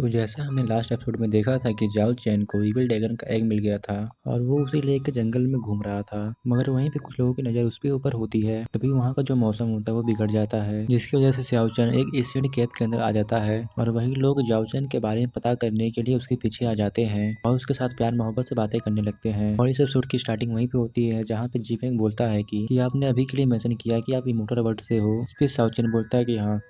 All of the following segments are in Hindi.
तो जैसा हमने लास्ट एपिसोड में देखा था कि जाओ चैन को इविल ड्रैगन का एग मिल गया था और वो उसे लेकर जंगल में घूम रहा था। मगर वहीं पे कुछ लोगों की नज़र उस पे ऊपर होती है, तभी वहाँ का जो मौसम होता है वो बिगड़ जाता है, जिसकी वजह से जाओ चैन एक एशियन केव के अंदर आ जाता है। और वही लोग जाओ चैन के बारे में पता करने के लिए उसके पीछे आ जाते हैं और उसके साथ प्यार मोहब्बत से बातें करने लगते हैं। और इस एपिसोड की स्टार्टिंग वहीं पे होती है जहाँ पे जीफेंग बोलता है कि आपने अभी के लिए मेंशन किया कि आप इमोर्टल वर्ल्ड से हो। इस पे जाओ चैन बोलता है कि हाँ।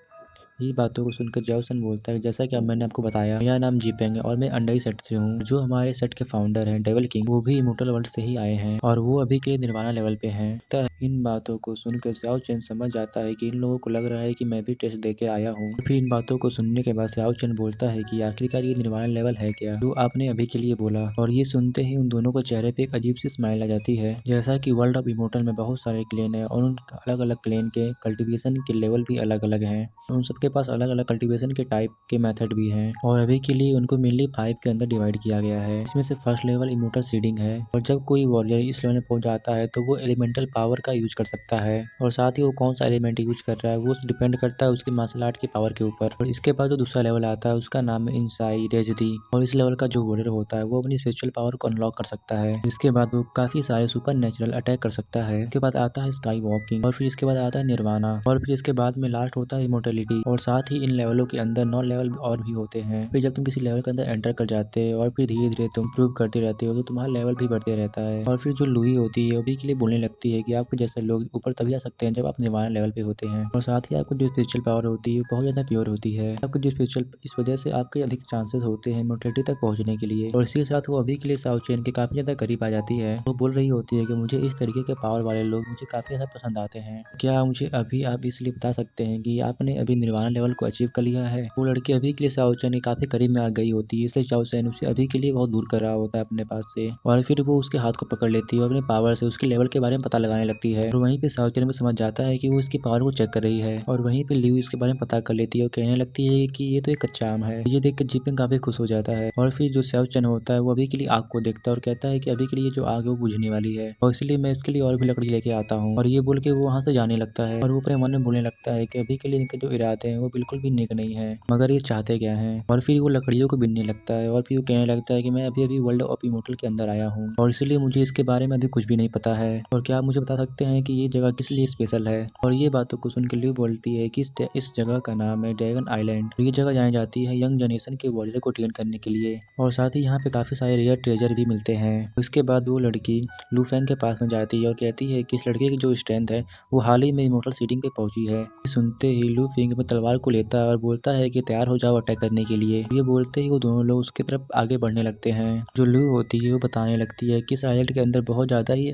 ये बातों को सुनकर जाओसन बोलता है, जैसा कि अब मैंने आपको बताया, मेरा नाम जीपेंग है और मैं अंडई सेट से हूँ। जो हमारे सेट के फाउंडर हैं डेविल किंग, वो भी इमोर्टल वर्ल्ड से ही आए हैं और वो अभी के निर्वाणा लेवल पे हैं। तो इन बातों को सुनकर जाओ चैन समझ जाता है कि इन लोगों को लग रहा है कि मैं भी टेस्ट दे के आया हूँ। फिर इन बातों को सुनने के बाद जाओ चैन बोलता है कि आखिरकार ये निर्वाणा लेवल है क्या जो आपने अभी के लिए बोला। और ये सुनते ही उन दोनों को चेहरे पे एक अजीब सी स्माइल आ जाती है। जैसा कि वर्ल्ड ऑफ इमोर्टल में बहुत सारे क्लेन है और उन अलग अलग क्लेन के कल्टिवेशन के लेवल भी अलग अलग हैं। उन सबके पास अलग अलग कल्टीवेशन के टाइप के मेथड भी हैं और अभी के लिए उनको मेनली 5 के अंदर डिवाइड किया गया है। इसमें से फर्स्ट लेवल इमोर्टल सीडिंग है और जब कोई वॉरियर इस लेवल में पहुंच जाता है तो वो एलिमेंटल पावर का यूज कर सकता है और साथ ही वो कौन सा एलिमेंट यूज कर रहा है वो डिपेंड करता है उसकी मार्शल आर्ट की पावर के ऊपर। और इसके बाद जो दूसरा लेवल आता है उसका नाम है इंसाई रेजरी और इस लेवल का जो वॉरियर होता है वो अपनी स्पिरिचुअल पावर को अनलॉक कर सकता है, जिसके बाद वो काफी सारे सुपर नेचुरल अटैक कर सकता है। इसके बाद आता है स्काई वॉकिंग और फिर इसके बाद आता है निर्वाणा और फिर इसके बाद में लास्ट होता है इमोर्टेलिटी। और साथ ही इन लेवलों के अंदर 9 लेवल और भी होते हैं। फिर जब तुम किसी लेवल के अंदर एंटर कर जाते हो और फिर धीरे धीरे तुम प्रूव करते रहते हो तो तुम्हारा लेवल भी बढ़ते रहता है। और फिर जो लुई होती है वो भी के लिए बोलने लगती है कि आपके जैसे लोग ऊपर तभी आ सकते हैं जब आप निर्वाणा लेवल पे होते हैं। और साथ ही आपको जो स्पिरिचुअल पावर होती है बहुत ज्यादा प्योर होती है। आपको जो स्पिरिचुअल इस वजह से आपके अधिक चांसेस होते हैं इमोर्टलिटी तक पहुंचने के लिए। और इसी के साथ वो अभी के लिए साउथ चेन के काफी ज्यादा करीब आ जाती है। वो बोल रही होती है कि मुझे इस तरीके के पावर वाले लोग मुझे काफी ज्यादा पसंद आते हैं। क्या मुझे अभी आप इसलिए बता सकते हैं कि आपने अभी निर्वाणा लेवल को अचीव कर लिया है? वो लड़की अभी के लिए शाओ चैन के काफी करीब में आ गई होती है, इसलिए शाओ चैन उसे अभी के लिए बहुत दूर कर रहा होता है अपने पास से। और फिर वो उसके हाथ को पकड़ लेती है और अपने पावर से उसके लेवल के बारे में पता लगाने लगती है। और वहीं पे शाओ चैन भी समझ जाता है कि वो इसकी पावर को चेक कर रही है। और वहीं पे लियू इसके बारे में पता कर लेती है और कहने लगती है कि ये तो एक कच्चा आम है। ये देख कर जीपिंग काफी खुश हो जाता है। और फिर जो शाओ चैन होता है वो अभी के लिए आग को देखता है और कहता है कि अभी के लिए जो आग है वो बुझने वाली है और इसलिए मैं इसके लिए और भी लकड़ी लेके आता हूँ। और ये बोल के वो वहाँ से जाने लगता है और वो अपने मन में बोलने लगता है कि अभी के लिए इनके जो इरादे हैं वो बिल्कुल भी नेक नहीं है, मगर ये चाहते क्या हैं। और फिर वो लकड़ियों को बीनने लगता है और फिर वो कहने लगता है कि मैं अभी अभी वर्ल्ड ऑफ इमोर्टल के अंदर आया हूँ और इसीलिए मुझे इसके बारे में अभी कुछ भी नहीं पता है। और क्या आप मुझे बता सकते हैं कि ये जगह किस लिए स्पेशल है? और ये बातों को सुनकर लिव बोलती है कि इस जगह का नाम है ड्रैगन आइलैंड। ये जगह जानी जाती है यंग जनरेशन के वॉरियर को ट्रेन करने के लिए और साथ ही यहाँ पे काफी सारे रेयर ट्रेजर भी मिलते हैं। उसके बाद वो लड़की लूफेंग के पास में जाती है और कहती है कि इस लड़के की जो स्ट्रेंथ है वो हाल ही में इमोर्टल सीडिंग पे पहुंची है। सुनते ही लू फिंग अपनी तलवार को लेता है और बोलता है कि तैयार हो जाओ अटैक करने के लिए। ये बोलते ही वो दोनों लोग उसकी तरफ आगे बढ़ने लगते हैं। जो लू होती है वो बताने लगती है कि इस आइलैंड के अंदर बहुत ज्यादा ही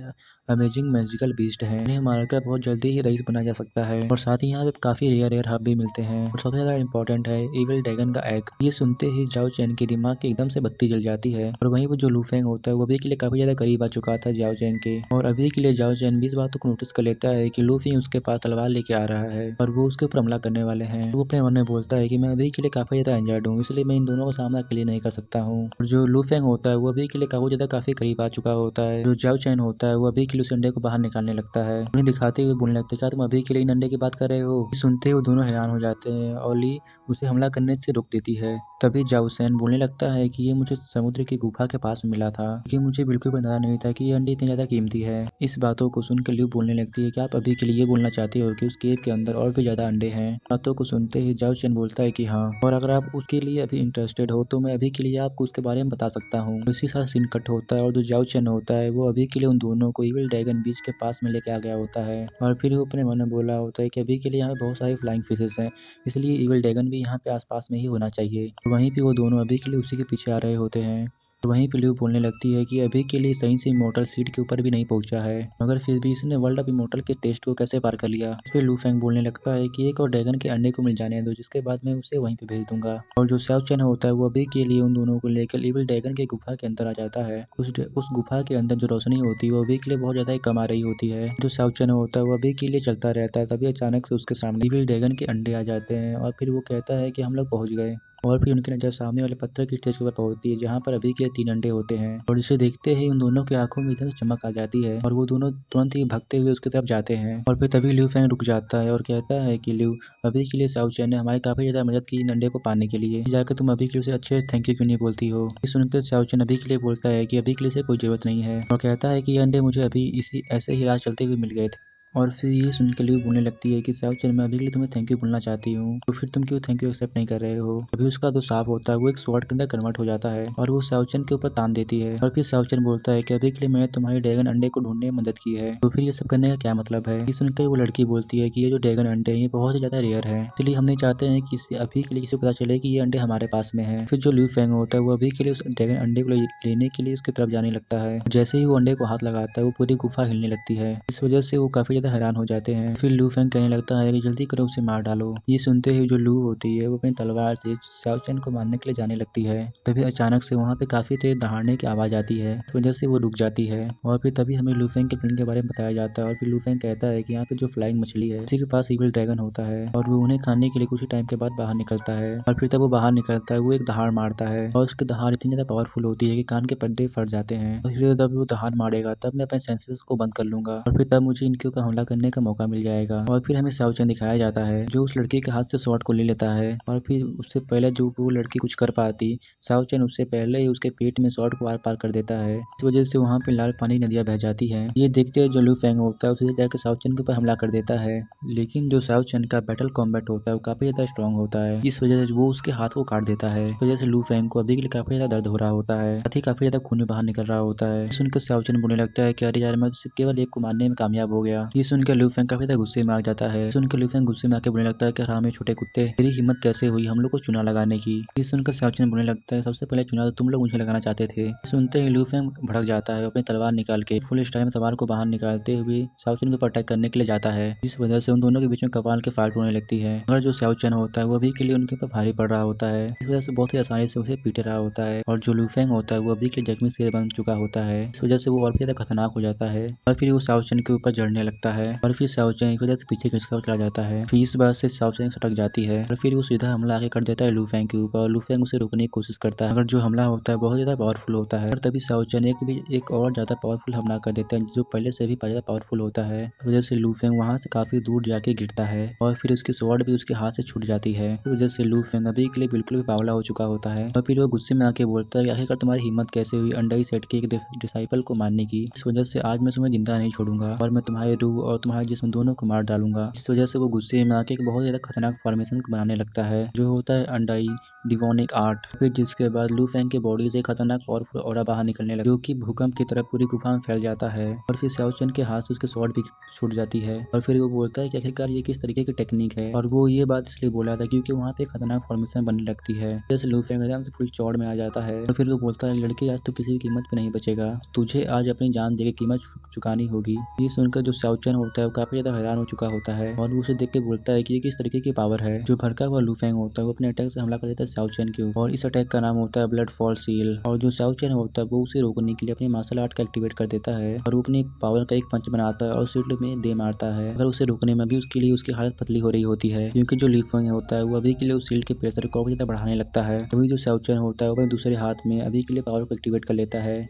अमेजिंग मैजिकल बीस्ट है, इन्हें मारकर बहुत जल्दी ही रईस बना जा सकता है। और साथ ही यहाँ पे काफी रेयर रेयर हब भी मिलते हैं और सबसे ज्यादा इंपॉर्टेंट है इविल ड्रैगन का एग। ये सुनते ही जाओ चैन के दिमाग की एकदम से बत्ती जल जाती है। और वहीं वो जो लूफेंग होता है वो अभी के लिए काफी ज्यादा करीब आ चुका था जाओ चैन के। और अभी के लिए जाओ चैन भी इस बात को नोटिस कर लेता है कि लूफिंग उसके पास तलवार लेके आ रहा है और वो उसके ऊपर हमला करने वाले हैं। वो अपने मन में बोलता है कि मैं अभी के लिए काफी ज्यादा इंजर्ड हूँ, इसलिए मैं इन दोनों का सामना अकेले नहीं कर सकता हूँ। और जो लूफेंग होता है वो अभी के लिए काफी करीब आ चुका होता है। जो जाओ चैन होता है वो अभी के लिए उस अंडे को बाहर निकालने लगता है, उन्हें दिखाते हुए बोलने लगता है क्या तुम अभी के लिए इन अंडे की बात कर रहे हो? सुनते ही वो दोनों हैरान हो जाते हैं और ली उसे हमला करने से रोक देती है। तभी जाओ सैन बोलने लगता है कि ये मुझे समुद्र की गुफा के पास मिला था, लेकिन मुझे बिल्कुल भी अंदाजा नहीं था कि ये अंडे इतने ज्यादा कीमती है। इस बातों को सुनकर लिव बोलने लगती है कि आप अभी के लिए ये बोलना चाहते हो कि उस केव के अंदर और भी ज्यादा अंडे हैं। बातों को सुनते ही जाओ चैन बोलता है कि हाँ, और अगर आप उसके लिए अभी इंटरेस्टेड हो तो मैं अभी के लिए आपको उसके बारे में बता सकता हूँ। इसी साथ सीन कट होता है और जो जाओ चैन होता है वो अभी के लिए उन दोनों को इविल ड्रैगन बीच के पास में लेके आ गया होता है। और फिर वो अपने मन में बोला होता है कि अभी के लिए यहाँ पे बहुत सारी फ्लाइंग फिशेस हैं, इसलिए इविल ड्रैगन भी यहाँ पे आसपास में ही होना चाहिए। वहीं पे वो दोनों अभी के लिए उसी के पीछे आ रहे होते हैं। तो वहीं पे लिव बोलने लगती है कि अभी के लिए सही से इमोर्टल सीट के ऊपर भी नहीं पहुंचा है, मगर फिर भी इसने वर्ल्ड ऑफ इमोर्टल के टेस्ट को कैसे पार कर लिया। इस पे लू फैंग बोलने लगता है कि एक और ड्रैगन के अंडे को मिल जाने दो, जिसके बाद मैं उसे वहीं पे भेज दूंगा। और जो साउथ चैन होता है वो अभी के लिए उन दोनों को लेकर इविल ड्रैगन के गुफा के अंदर आ जाता है। उस गुफा के अंदर जो रोशनी होती है वो अभी के लिए बहुत ज्यादा ही कम आ रही होती है। जो साउथ चैन होता है वो अभी के लिए चलता रहता है, तभी अचानक से उसके सामने इविल ड्रैगन के अंडे आ जाते हैं और फिर वो कहता है कि हम लोग पहुंच गए। और फिर उनकी नज़र सामने वाले पत्थर की स्टेज के ऊपर पहुंचती है जहाँ पर अभी के 3 अंडे होते हैं और इसे देखते ही उन दोनों की आंखों में एकदम चमक आ जाती है और वो दोनों तुरंत ही भागते हुए उसकी तरफ जाते हैं। और फिर तभी लिू फेंग रुक जाता है और कहता है कि लिू, अभी के लिए शाओ चैन ने हमारी काफी ज्यादा मदद की इन अंडे को पाने के लिए, जाकर तुम अभी के लिए उसे अच्छे थैंक यू क्यों नहीं बोलती हो। ये सुनकर शाओ चैन अभी के लिए बोलता है कि अभी के लिए इसे कोई जरूरत नहीं है और कहता है कि ये अंडे मुझे अभी इसी ऐसे ही राह चलते हुए मिल गए थे। और फिर ये सुन के लियो बोलने लगती है कि शाओ चैन, मैं अभी के लिए तुम्हें थैंक यू बोलना चाहती हूँ, तो फिर तुम क्यों थैंक यू एक्सेप्ट नहीं कर रहे हो। अभी उसका जो सांप होता है वो एक स्वॉर्ड के अंदर कन्वर्ट हो जाता है और वो शाओ चैन के ऊपर तान देती है। और फिर शाओ चैन बोलता है कि अभी के लिए मैंने तुम्हारे ड्रैगन अंडे को ढूंढने में मदद की है, तो फिर ये सब करने का क्या मतलब है। ये सुनकर वो लड़की बोलती है कि ये जो ड्रैगन अंडे हैं ये बहुत ही ज्यादा रेयर है, इसलिए हम नहीं चाहते हैं कि अभी के लिए किसी को पता चले कि ये अंडे हमारे पास में है। फिर जो लिू फेंग होता है वो अभी के लिए उस ड्रैगन अंडे को लेने के लिए उसकी तरफ जाने लगता है। जैसे ही वो अंडे को हाथ लगाता है वो पूरी गुफा हिलने लगती है। इस वजह से वो काफी ज्यादा हैरान हो जाते हैं। फिर लू फेंग कहने लगता है कि जल्दी करो उसे मार डालो। ये सुनते ही जो लू होती है वो अपनी तलवार से शाओ चैन को मारने के लिए जाने लगती है। तभी अचानक से वहाँ पे काफी तेज दहाड़ने की आवाज आती है, इस वजह से वो रुक जाती है। और फिर तभी हमें लू फेंग के प्लान के बारे में बताया जाता है और फिर लू फेंग कहता है कि यहाँ पे जो फ्लाइंग मछली है उसी के पास इविल ड्रैगन होता है और वो उन्हें खाने के लिए कुछ ही टाइम के बाद बाहर निकलता है। और फिर तब वो बाहर निकलता है वो एक दहाड़ मारता है और उसकी दहाड़ इतनी ज्यादा पावरफुल होती है कि कान के पर्दे फट जाते हैं। और फिर जब वो दहाड़ मारेगा तब मैं अपने सेंसेस को बंद कर लूंगा और फिर तब मुझे इनके ऊपर हमला करने का मौका मिल जाएगा। और फिर हमें शाओ चैन दिखाया जाता है जो उस लड़की के हाथ से स्वॉर्ड को ले लेता है और फिर उससे पहले जो वो लड़की कुछ कर पाती, शाओ चैन उससे पहले ही उसके पेट में स्वॉर्ड को आर पार कर देता है। इस वजह से वहाँ पे लाल पानी नदियाँ बह जाती है। ये देखते हुए जो लू फेंग होता है उसे जाकर शाओ चैन के ऊपर हमला कर देता है, लेकिन जो शाओ चैन का बैटल कॉम्बैट होता है वो काफी ज्यादा स्ट्रॉन्ग होता है। इस वजह से वो उसके हाथ को काट देता है। इस वजह से लू फेंग को अभी के लिए काफी ज्यादा दर्द हो रहा होता है, साथ ही काफी ज्यादा खून भी बाहर निकल रहा होता है। सुनकर शाओ चैन बोलने लगता है कि अरे यार, मैं तो सिर्फ केवल एक को मारने में कामयाब हो गया। ये सुनकर लू फेंग काफी ज्यादा गुस्से में आ जाता है। सुनकर लू फेंग गुस्से में आके बोलने लगता है कि हरामी छोटे कुत्ते, तेरी हिम्मत कैसे हुई हम लोग को चुना लगाने की। ये सुनकर शाओ चैन बोलने लगता है सबसे पहले चुना तो तुम लोग मुझे लगाना चाहते थे। सुनते ही लू फेंग भड़क जाता है, अपनी तलवार निकाल के फुल स्टाइल में तलवार को बाहर निकालते हुए शाओ चैन के ऊपर अटैक करने के लिए जाता है, जिस वजह से उन दोनों के बीच में कपाल के फाइट होने लगती है। मगर जो शाओ चैन होता है वो अभी के लिए उनके ऊपर भारी पड़ रहा होता है, इस वजह से बहुत ही आसानी से उसे पीट रहा होता है। और जो लू फेंग होता है वो अभी के लिए जख्मी शेर बन चुका होता है, इस वजह से वो और भी ज्यादा खतरनाक हो जाता है और फिर वो शाओ चैन के ऊपर जड़ने लगता है और फिर शाओ चैन एक वजह से पीछे खिसका चला जाता है। फिर इस बात से शाओ चैन सटक जाती है और फिर वो सीधा हमला आके कर देता है लू फेंग के ऊपर और लू फेंग उसे रोकने की कोशिश करता है, मगर जो हमला होता है बहुत ज्यादा पावरफुल होता है। और तभी शाओ चैन एक और ज्यादा पावरफुल हमला कर देता है जो पहले से भी ज्यादा पावरफुल होता है। इस वजह से लू फेंग वहां से काफी दूर जाके गिरता है और फिर उसकी स्वॉर्ड भी उसके हाथ से छूट जाती है। इस वजह से लू फेंग अभी के लिए बिल्कुल भी बावला हो चुका होता है और फिर वो गुस्से में आके बोलता है कि आखिरकार तुम्हारी हिम्मत कैसे हुई अंडा सेट के एक डिसाइपल को मारने की। इस वजह से आज मैं तुम्हें जिंदा नहीं छोड़ूंगा और मैं तुम्हारे रूह और तुम्हारे जिस्म दोनों को मार डालूंगा। इस वजह से वो गुस्से में आके एक बहुत ज्यादा खतरनाक फॉर्मेशन बनाने लगता है जो होता है अंडाई डिवोनिक आर्ट। फिर जिसके बाद लू फेंग के बॉडी से खतरनाक पावरफुल ऑरा बाहर निकलने लगा जो कि भूकंप की तरह पूरी गुफा में फैल जाता है और फिर शाओ चैन के हाथ से उसके स्वॉर्ड भी छूट जाती है। और फिर वो बोलता है कि आखिरकार ये किस तरीके की टेक्निक है, और वो ये बात इसलिए बोला था क्योंकि वहाँ पे खतरनाक फॉर्मेशन बनने लगती है। जैसे लू फेंग एकदम से फुल चौड़ में आ जाता है और फिर वो बोलता है लड़के आज तो किसी भी कीमत पे नहीं बचेगा, तुझे आज अपनी जान देके कीमत चुकानी होगी। ये सुनकर जो शाओ चैन होता है वो काफी ज्यादा हैरान हो चुका होता है और वो उसे देख के बोलता है कि ये किस तरीके की पावर है। जो भड़का हुआ लू फेंग होता है वो अपने अटैक से हमला कर देता है शाओ चैन के ऊपर और इस अटैक का नाम होता है ब्लड फॉल सील। और जो शाओ चैन होता है वो उसे रोकने के लिए अपनी मार्शल आर्ट का एक्टिवेट कर देता है और वो अपनी पावर का एक पंच बनाता है और शील्ड में दे मारता है, अगर उसे रोकने में भी उसके लिए उसकी हालत पतली हो रही होती है क्योंकि जो लू फेंग होता है वो अभी के लिए उस शील्ड के प्रेशर को ज्यादा बढ़ाने लगता है। अभी जो शाओ चैन होता है वो अपने दूसरे हाथ में अभी के लिए पावर को एक्टिवेट कर लेता है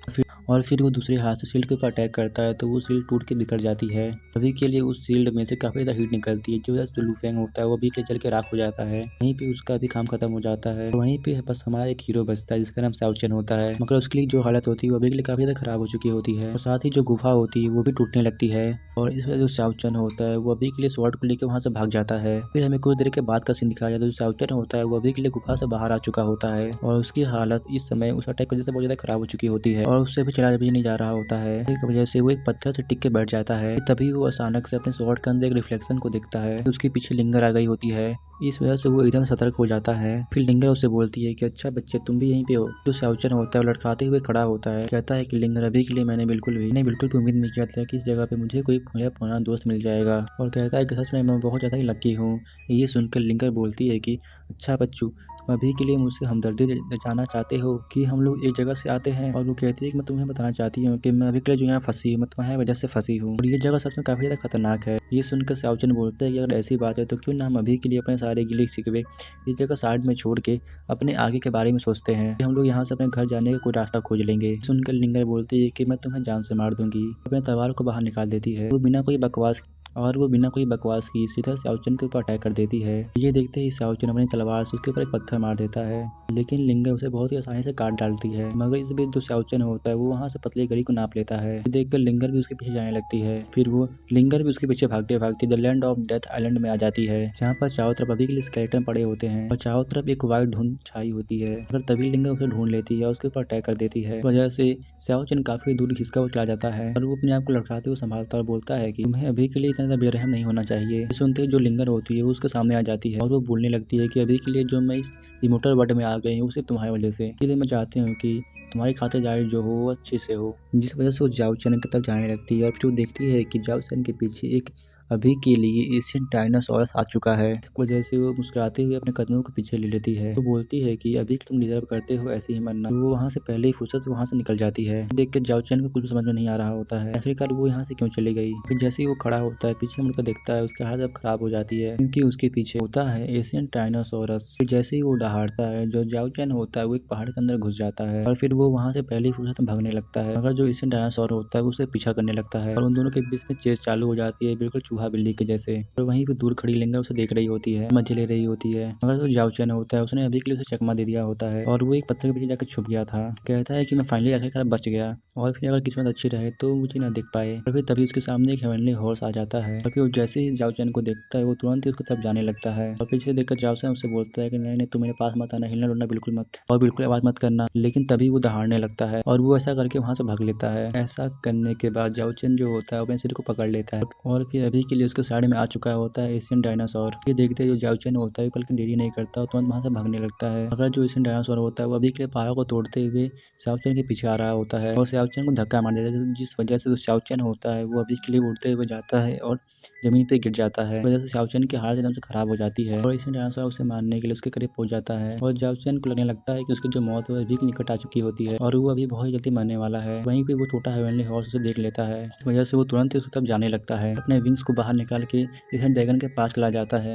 और फिर वो दूसरे हाथ से शील्ड के ऊपर अटैक करता है तो वो शील्ड टूट के बिखर जाती है। अभी के लिए उस शील्ड में से काफी ज्यादा हीट निकलती है जो लू फेंग होता है वो अभी के लिए जल के राख हो जाता है। वहीं पे उसका भी काम खत्म हो जाता है। वहीं पे बस हमारा एक हीरो बचता है जिसका नाम शाओ चैन होता है, मगर उसके लिए जो हालत होती है वो अभी के लिए काफी ज्यादा खराब हो चुकी होती है और साथ ही जो गुफा होती है वो भी टूटने लगती है और इस वजह से शाओ चैन होता है वो अभी के लिए स्वॉर्ड को लेकर वहां से भाग जाता है। फिर हमें कुछ देर के बाद का सीन दिखाया जाता है। जो शाओ चैन होता है वो अभी के लिए गुफा से बाहर आ चुका होता है और उसकी हालत इस समय उस अटैक की वजह से बहुत ज्यादा खराब हो चुकी होती है और उससे भी चला भी नहीं जा रहा होता है। एक वजह से वो एक पत्थर से टिक के बैठ जाता है। तभी वो अचानक से अपने स्वॉर्ड के अंदर एक रिफ्लेक्शन को देखता है, उसके पीछे लिंगर आ गई होती है। इस वजह से वो एकदम सतर्क हो जाता है। फिर लिंगर उसे बोलती है कि अच्छा बच्चे तुम भी यहीं पे हो। जो शाओ चैन होता है वो लड़खड़ाते हुए खड़ा होता है, कहता है कि लिंगर अभी के लिए मैंने बिल्कुल भी उम्मीद नहीं किया था कि इस जगह पे मुझे कोई मेरा पुराना दोस्त मिल जाएगा, और कहता है कि सच में मैं बहुत ज़्यादा ही लकी हूँ। ये सुनकर लिंगर बोलती है कि अच्छा बच्चू, तुम अभी के लिए मुझसे हमदर्दी जाना चाहते हो कि हम लोग एक जगह से आते हैं। और वो कहती है कि मैं तुम्हें बताना चाहती हूँ कि मैं अभी के लिए जो यहाँ फंसी हूँ मैं तुम्हारी वजह से फंसी हूँ और ये जगह सच में काफी ज्यादा खतरनाक है। ये सुनकर शाओ चैन बोलते हैं कि अगर ऐसी बात है तो क्यों ना हम अभी के लिए अपने सारे गिले शिकवे इस जगह साइड में छोड़ के अपने आगे के बारे में सोचते हैं। हम लोग यहाँ से अपने घर जाने का कोई रास्ता खोज लेंगे। सुनकर लिंगर बोलती है कि मैं तुम्हें जान से मार दूंगी। अपने तलवार को बाहर निकाल देती है। वो बिना कोई बकवास की सीधा श्याओचन के ऊपर अटैक कर देती है। ये देखते ही श्याओचन अपनी तलवार से उसके ऊपर एक पत्थर मार देता है, लेकिन लिंगर उसे बहुत ही आसानी से काट डालती है। मगर इस बीच जो श्याओचन होता है वो वहाँ से पतली गली को नाप लेता है। देखकर लिंगर भी उसके पीछे जाने लगती है। फिर वो लिंगर भी उसके पीछे भागते भागते the land of death island में आ जाती है, जहाँ पर चारों तरफ अभी के लिए स्केलेटन पड़े होते हैं और चारों तरफ एक वाइट धुंध छाई होती है। मगर तभी लिंगर उसे ढूंढ लेती है और उसके ऊपर अटैक कर देती है। वजह से श्याओचन काफी दूर खिसका हुआ चला जाता है और वो अपने आप को लड़खड़ाते हुए संभालता और बोलता है कि तुम्हें अभी के लिए इतना बेरहम नहीं होना चाहिए। सुनते ही जो लिंगर होती है वो उसके सामने आ जाती है और वो बोलने लगती है कि अभी के लिए जो मैं इस इमोर्टल वर्ल्ड में आ गई हूँ उसे तुम्हारी वजह से, इसलिए मैं चाहती हूँ कि तुम्हारी खातिरदारी जो हो वो अच्छे से हो। जिस वजह से वो जाओ चैन की तरफ जाने लगती है और फिर वो देखती है कि जाओ चैन के पीछे एक अभी के लिए एशियन टाइनोसॉरस आ चुका है। इस वजह से वो मुस्कुराते हुए अपने कदमों को पीछे ले लेती है। वो बोलती है कि अभी तुम डिजर्व करते हो ऐसे ही मरना। वो वहाँ से पहले ही फुर्सत वहाँ से निकल जाती है। देख कर जाओ चैन को कुछ समझ में नहीं आ रहा होता है आखिरकार वो यहाँ से क्यों चली गई। फिर जैसे ही वो खड़ा होता है पीछे मुड़कर देखता है उसकी हालत अब खराब हो जाती है, क्योंकि उसके पीछे होता है एशियन टाइनोसॉरस। फिर जैसे ही वो दहाड़ता है जो जाओ चैन होता है वो एक पहाड़ के अंदर घुस जाता है और फिर वो वहाँ से पहले ही फुर्सत में भागने लगता है, मगर जो एशियन डायनासोर होता है वो उसे पीछा करने लगता है और उन दोनों के बीच में चेस चालू हो जाती है, बिल्कुल चूहा बिल्ली के जैसे। और वहीं पे दूर खड़ी लिंगर उसे देख रही होती है, मजे ले रही होती है। मगर जो जाओ चैन होता है उसने अभी के लिए उसे चकमा दे दिया होता है और वो एक पत्थर के पीछे जाकर छुप गया था। कहता है कि मैं फाइनली आखिरकार बच गया और फिर अगर किस्मत अच्छी रहे तो मुझे न देख पाए। और फिर तभी उसके सामने एक हेवनली हॉर्स आ जाता है और फिर वो जैसे ही जाओ चैन को देखता है वो तुरंत ही उसकी तरफ जाने लगता है और पीछे देखकर जाओ चैन उससे बोलता है कि नहीं नहीं तुम मेरे पास मत आना, हिलना डुलना बिल्कुल मत और बिल्कुल आवाज मत करना। लेकिन तभी वो दहाड़ने लगता है और वो ऐसा करके वहां से भाग लेता है। ऐसा करने के बाद जाओ चैन जो होता है अपने सिर को पकड़ लेता है और फिर अभी के लिए उसके साइड में आ चुका होता है एशियन डायनासोर। ये देखते जो जाओ चैन होता है बल्कि देरी नहीं करता और तुरंत वहां से भागने लगता है। अगर जो एशियन डायनासोर होता है वो अभी के लिए पहाड़ों को तोड़ते हुए शाओ चैन के पीछे आ रहा होता है और शाओ चैन को धक्का मार देता है, जिस वजह से जो शाओ चैन होता है वो अभी के लिए उड़ते हुए जाता है और जमीन पे गिर जाता है। वजह से शाओ चैन की हालत एकदम से खराब हो जाती है और एशियन डायनासोर उसे मारने के लिए उसके करीब पहुंच जाता है और जाओ चैन को लगने लगता है कि उसकी जो मौत है अभी के निकट आ चुकी होती है और वो अभी बहुत जल्दी मरने वाला है। वहीं पे वो छोटा हेवनली हॉर्स उसे देख लेता है, इस वजह से वो तुरंत ही उसकी तरफ जाने लगता है। अपने विंग्स को बाहर निकाल के एशियन ड्रैगन के पास चला जाता है।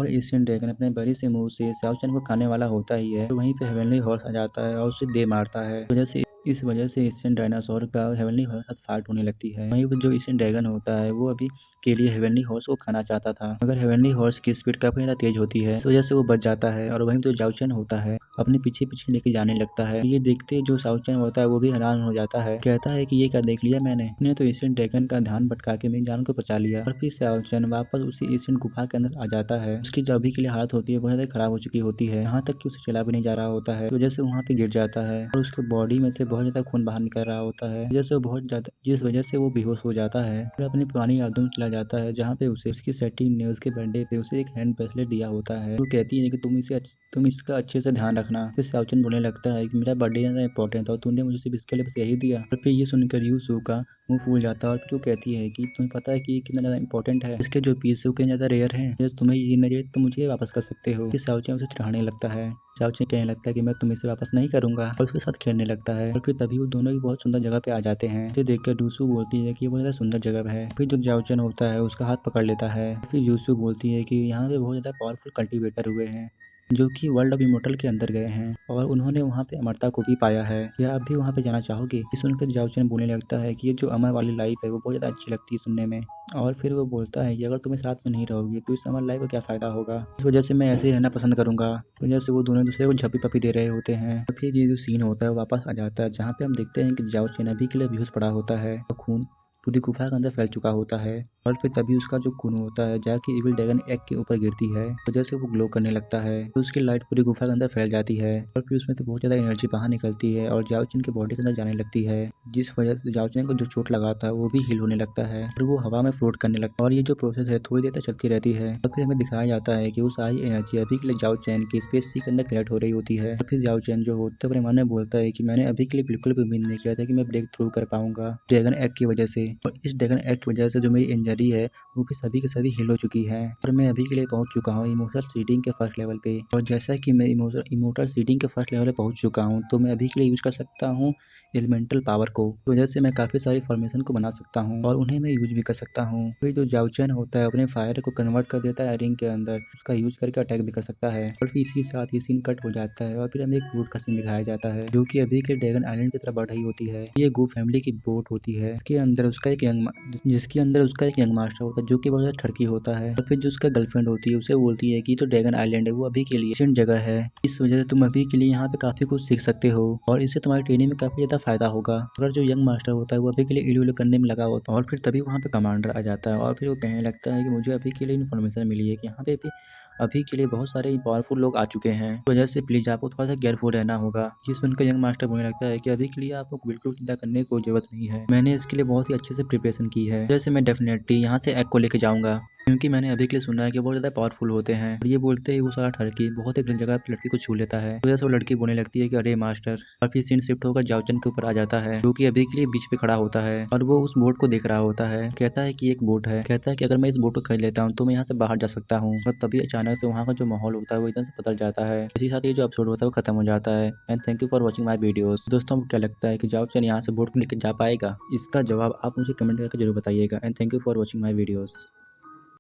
एशियन ड्रैगन अपने बड़े से मुंह से शाओ चैन को खाने वाला होता ही है तो वहीं पे हेवनली हॉर्स आ जाता है और उसे दे मारता है। इस वजह से एशियन डायनासोर का हेवनली हॉर्स के साथ फाइट होने लगती है। वहीं पर जो एशियन ड्रैगन होता है वो अभी के लिए हेवनली हॉर्स को खाना चाहता था, मगर हेवनली हॉर्स की स्पीड काफी ज्यादा तेज होती है, इस वजह से वो बच जाता है और वहीं तो जाओ चैन होता है अपने पीछे पीछे लेके जाने लगता है। ये देखते जो शाओ चैन होता है वो भी हैरान हो जाता है, कहता है कि ये क्या देख लिया मैंने तो एशियन ड्रैगन का ध्यान भटका के मेरी जान को बचा लिया। और फिर शाओ चैन वापस उसी एशियन गुफा के अंदर आ जाता है। उसकी जो अभी के लिए हालत होती है बहुत ज्यादा खराब हो चुकी होती है, यहाँ तक कि उसे चला भी नहीं जा रहा होता है, वजह से वहाँ पे गिर जाता है और उसके बॉडी में से बहुत ज्यादा खून बाहर निकल रहा होता है, जिस वजह से वो बेहोश हो जाता है और अपनी पुरानी यादों में चला जाता है, जहाँ पे उसे उसकी सेटिंग ने उसके बर्थडे पे उसे एक हैंड ब्रेसलेट दिया होता है। वो कहती है कि तुम इसका अच्छे से ध्यान रखना। फिर शाओचन बोलने लगता है कि मेरा बर्थडे ज्यादा इंपॉर्टेंट था और तूने मुझे सिर्फ इसके लिए बस यही दिया। और फिर ये सुनकर यूसू का मुंह फूल जाता है और फिर वो कहती है कि तुम्हें पता है कि ये कितना ज्यादा इंपॉर्टेंट है, इसके जो पीस है वो कितने ज्यादा रेयर है, यदि तुम्हें ये नहीं चाहिए तो मुझे वापस कर सकते हो। फिर शाओचन उसे चिढ़ाने लगता है। शाओचन कहने लगता है कि मैं तुम्हें से वापस नहीं करूंगा और उसके साथ खेलने लगता है और फिर तभी वो दोनों ही बहुत सुंदर जगह पे आ जाते हैं। फिर देखकर यूसू बोलती है कि ये बहुत ज्यादा सुंदर जगह है। फिर जो जाओचन होता है उसका हाथ पकड़ लेता है। फिर यूसू बोलती है कि यहाँ पे बहुत ज्यादा पावरफुल कल्टीवेटर हुए हैं जो कि वर्ल्ड ऑफ इमोर्टल के अंदर गए हैं और उन्होंने वहाँ पे अमरता को भी पाया है। क्या आप भी वहाँ पे जाना चाहोगे? ये सुनकर जाओचन बोलने लगता है कि ये जो अमर वाली लाइफ है वो बहुत ज़्यादा अच्छी लगती है सुनने में। और फिर वो बोलता है कि अगर तुम इस साथ में नहीं रहोगे तो इस अमर लाइफ का क्या फ़ायदा होगा, इस वजह से मैं ऐसे ही रहना पसंद करूंगा। इस वजह से वो दोनों दूसरे को झपी पपी दे रहे होते हैं। और फिर ये जो सीन होता है वो वापस आ जाता है, जहाँ पे हम देखते हैं कि जाओचन अभी के लिए बेहोश पड़ा होता है और खून पूरी गुफा के अंदर फैल चुका होता है और फिर तभी उसका जो खून होता है जाके इविल ड्रैगन एग के ऊपर गिरती है, वजह से वो ग्लो करने लगता है तो उसकी लाइट पूरी गुफा के अंदर फैल जाती है और फिर उसमें तो बहुत ज्यादा एनर्जी बाहर निकलती है और जाओचन के बॉडी के अंदर जाने लगती है, जिस वजह से जाओचन को जो चोट लगा था वो भी हील होने लगता है और वो हवा में फ्लोट करने लगता है। और ये जो प्रोसेस है थोड़ी देर तक चलती रहती है और फिर हमें दिखाया जाता है कि वो सारी एनर्जी अभी के लिए जाओचन की स्पेस सी के अंदर कलेक्ट हो रही होती है। और फिर जाओचन जो होता है अपने मन में बोलता है कि मैंने अभी के लिए बिल्कुल भी उम्मीद नहीं किया था कि मैं ब्रेक थ्रू कर पाऊंगा ड्रैगन एग की वजह से, और इस ड्रैगन एग की वजह से जो मेरी इंजरी नदी है वो भी सभी की सभी हील हो चुकी है और मैं अभी के लिए पहुंच चुका हूँ इमोटल सीडिंग के फर्स्ट लेवल पे। और जैसा कि मैं इमोटल सीडिंग के फर्स्ट लेवल पे पहुंच चुका हूँ तो मैं अभी के लिए यूज कर सकता हूँ एलिमेंटल पावर को। तो वजह से मैं काफ़ी सारी फॉर्मेशन को बना सकता हूँ और उन्हें मैं यूज भी कर सकता हूँ। फिर जो जाओचैन होता है अपने फायर को कन्वर्ट कर देता है रिंग के अंदर, उसका यूज करके अटैक भी कर सकता है। और फिर इसी साथ ही सीन कट हो जाता है और फिर हमें एक बोट का सीन दिखाया जाता है जो कि अभी के ड्रैगन आइलैंड की तरफ बढ़ रही होती है। ये गो फैमिली की बोट होती है जिसके अंदर उसका एक यंग मास्टर होता है जो कि बहुत ज़्यादा ठरकी होता है। और फिर जो उसका गर्लफ्रेंड होती है उसे बोलती है कि तो ड्रैगन आइलैंड है वो अभी के लिए एशिएंट जगह है, इस वजह से तुम अभी के लिए यहाँ पे काफी कुछ सीख सकते हो और इससे तुम्हारी ट्रेनिंग में काफी ज्यादा फायदा होगा। अगर जो यंग मास्टर होता है वो अभी के लिए इल्लू करने में लगा होता है और फिर तभी वहाँ पे कमांडर आ जाता है और फिर वो कहने लगता है कि मुझे अभी के लिए इन्फॉर्मेशन मिली है कि यहाँ पे भी अभी के लिए बहुत सारे पावरफुल लोग आ चुके हैं, इस वजह से प्लीज आपको थोड़ा सा केयरफुल रहना होगा। ये सुनकर यंग मास्टर बोलने लगता है कि अभी के लिए आपको बिल्कुल चिंता करने की कोई जरूरत नहीं है, मैंने इसके लिए बहुत ही अच्छे से प्रिपरेशन की है, जैसे मैं डेफिनेटली यहाँ से एग को लेके जाऊंगा क्योंकि मैंने अभी के लिए सुना है कि बहुत ज़्यादा पावरफुल होते हैं। और ये बोलते ही वो सारा ठरकी बहुत एक जगह पर लड़की को छू लेता है, तो जैसे वो लड़की बोलने लगती है कि अरे मास्टर। और फिर सीन शिफ्ट होकर जाओचन के ऊपर आ जाता है जो कि अभी के लिए बीच पे खड़ा होता है और वो उस बोट को देख रहा होता है। कहता है कि एक बोट है, कहता है कि अगर मैं इस बोट को खरीद लेता हूँ तो मैं यहाँ से बाहर जा सकता हूँ। और तभी अचानक से वहाँ का जो माहौल होता है वो एकदम से बदल जाता है। इसी साथ ये जो एपिसोड होता है वो खत्म हो जाता है। And thank you for watching my videos. दोस्तों आपको क्या लगता है कि जाओचन यहाँ से बोट को लेकर जा पाएगा? इसका जवाब आप मुझे कमेंट करके जरूर बताइएगा। And thank you for watching my videos.